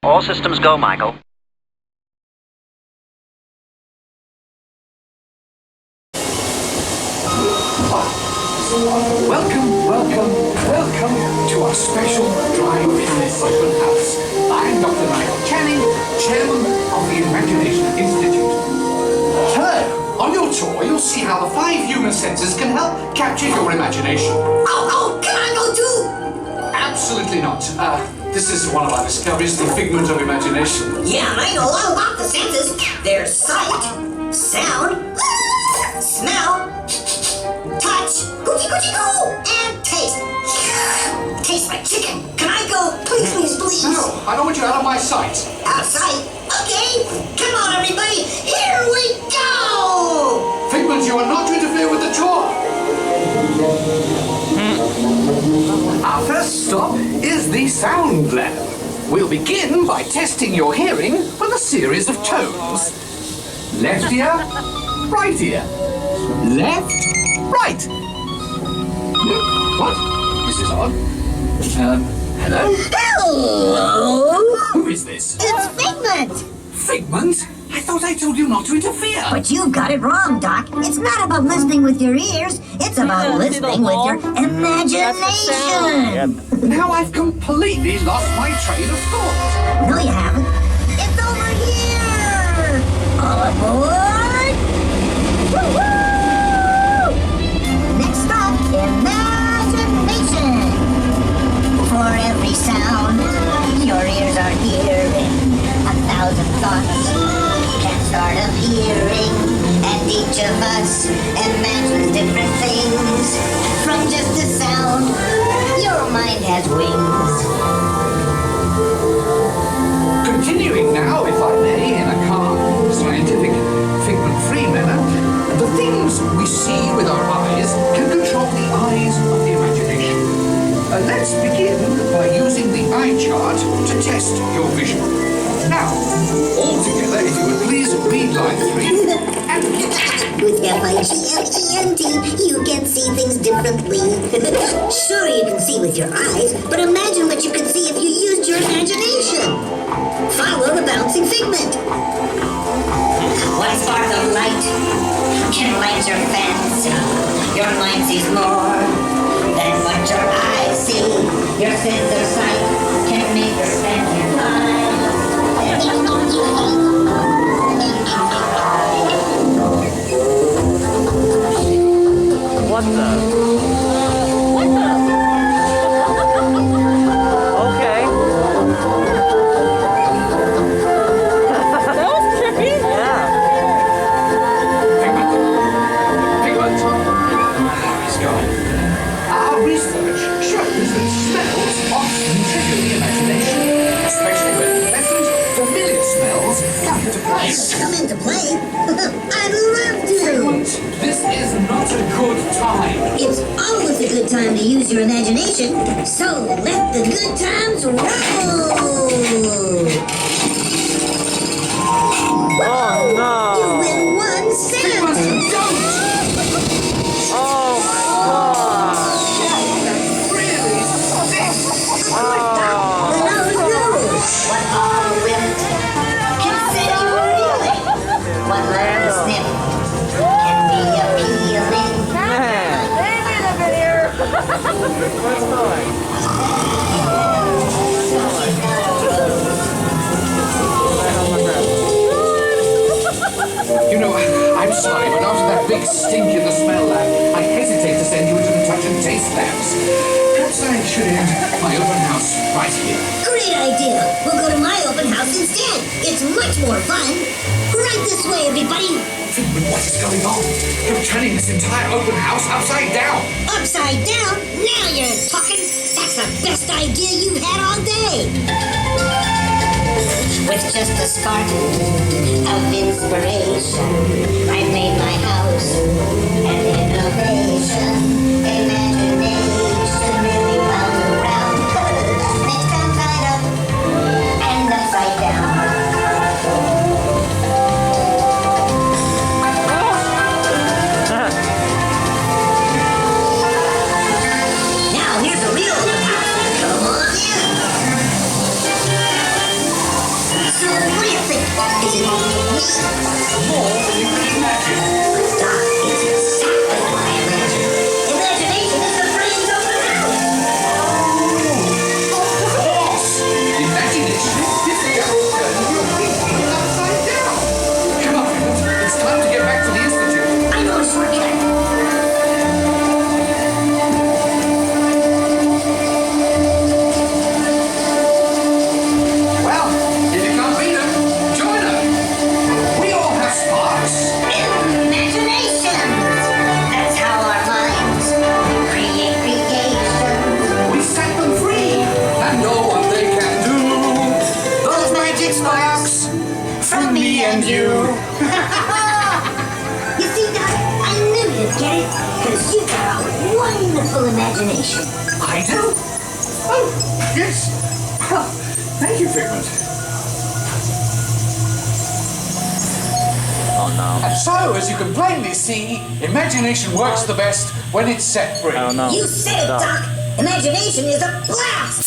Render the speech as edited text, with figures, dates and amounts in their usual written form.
All systems go, Michael. Welcome to our special Drive Palace Open House. I'm Dr. Michael Channing, Chairman of the Imagination Institute. Hello. On your tour, you'll see how the 5 human senses can help capture your imagination. Oh, can I go too? Absolutely not. This is one of our discoveries, the Figment of Imagination. Yeah, I know all about the senses. There's sight, sound, smell, touch, coochie-coochie-coo, and taste. Tastes like chicken. Can I go? Please. No, I don't want you out of my sight. Outside? Okay. Come on, everybody. Here we go! Figment, you are not to interfere with the tour. Our first stop is the Sound Lab. We'll begin by testing your hearing with a series of tones. Left ear, right ear. Left, right. What? This is odd. Hello? Hello? Who is this? It's Figment! Figment? I thought I told you not to interfere. But you got it wrong, Doc. It's not about listening with your ears. It's about listening with your imagination. Now I've completely lost my train of thought. No, you haven't. It's over here! All aboard! Woo-hoo! Next stop, imagination. For every sound, your ears are hearing 1,000 thoughts. Can start appearing, and each of us imagines different things. From just a sound, your mind has wings. Continuing now, if I may, in a calm, scientific, figment-free manner, the things we see with our eyes can control the eyes of the imagination. Let's begin by using the eye chart to test your vision. Now, all together, if you would please read line 3 and... With F-I-G-M-E-N-T, you can see things differently. Sure, you can see with your eyes, but imagine what you could see if you used your imagination. Follow the bouncing figment. One spark of light can light your fancy. Your mind sees more than what your eyes see. Your sense of sight can make your fancy blind. What the? Okay. That was trippy. Yeah. Figment. He's gone. Our research shows that smells often trigger the imagination, especially when pleasant, familiar smells come into play. Come into play? I'd love to! Figment, this is not a good time. It's always a good time to use your imagination, so let the good times roll! Oh no! You win 1 cent! Figment, don't! Oh my god! Really? Oh. What all with can set you reeling. One little snip can be appealing. What's going? You know, I'm sorry, but after that big stink in the smell lab, I hesitate to send you into the touch and taste labs. Perhaps I should end my open house right here. Great idea. We'll go to my open house instead. It's much more fun. Right this way, everybody. Figment, what is going on? You're turning this entire open house upside down. Upside down? Now you're talking. That's the best idea you've had all day. With just a spark of inspiration, I made my house an innovation. Imagination really wound around. Next time side up and upside down. Now here's a real open house. Come on in. Because you've got a wonderful imagination. I do? Oh, yes. Well, thank you, Figment. Oh no. And so, as you can plainly see, imagination works the best when it's set free. I don't know. You said it, Stop. Doc. Imagination is a blast.